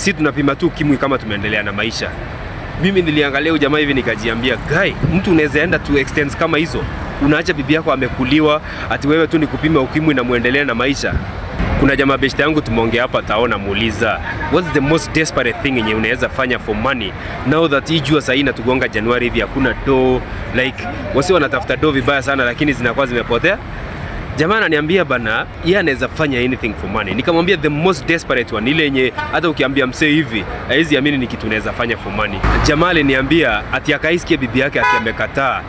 si tunapima tu ukimwi kama tumeendelea na maisha. Mimi niliangalia jamaa hivi nikajiambia, guy, mtu unaweza enda to extents kama hizo? Unaacha bibi yako amekuliwa, ati wewe tu ni kupima ukimwi na muendelea na maisha? Kuna jamaa beshte yangu tumeongea hapa, taona muuliza, what's the most desperate thing yenye unaweza fanya for money now that ijua sasa inatugonga Januari hivi hakuna do, like wasi wanatafuta do vibaya sana lakini zinakuwa zimepotea. Jamaa ananiambia bana, yeye anaweza fanya anything for money. Nikamwambia the most desperate one, ile yenye hata ukiambia msee hivi haizi amini ni kitu unaweza fanya for money. Jamaa aliniambia ati akaisikia bibi yake ati amekataa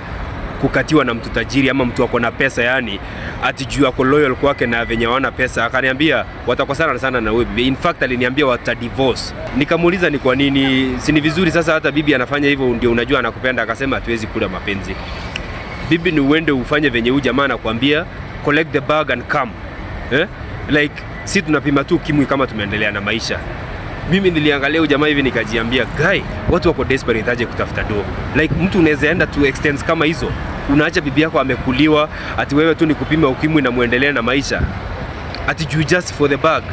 kukatiwa na mtu tajiri ama mtu wako na pesa, yani ati juu yako loyal kwake na venye wana pesa. Akaniambia watakosana sana na wewe bibi. In fact aliniambia watadivorce. Nikamuuliza ni kwa nini, si ni vizuri sasa hata bibi anafanya hivyo ndio unajua anakupenda? Akasema hatuwezi kula mapenzi. Bibi ni uende ufanye venye huyu jamaa anakuambia, collect the bag and come. Like si tunapima tu ukimwi kama tumeendelea na maisha. Mimi niliangalia jamaa hivi nikajiambia, guy, watu wako desperate aje kutafuta do. Like mtu unaweza enda to extents kama hizo? Unaacha bibi yako amekuliwa, ati wewe tu ni kupima ukimwi na muendelea na maisha, ati you just for the bag.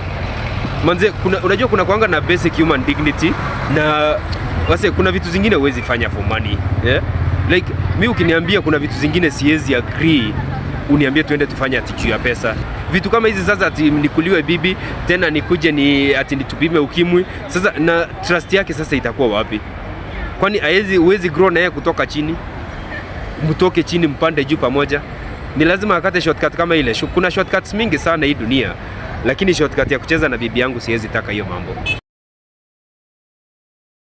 Manze, unajua kuna kuanga na basic human dignity, na wase kuna vitu zingine huwezi fanya for money. Like mimi ukiniambia kuna vitu zingine siwezi agree, uniambie tuende tufanye ati juu ya pesa. Vitu kama hizi sasa ati nikuliwe bibi, tena nikuje ni ati nitupime ukimwi. Sasa na trust yake sasa itakuwa wapi? Kwani huwezi grow na yeye kutoka chini, mtoke chini mpande juu pamoja? Ni lazima akate shortcut kama ile. Kuna shortcuts mingi sana hii dunia, lakini shortcut ya kucheza na bibi yangu siwezi taka hiyo mambo.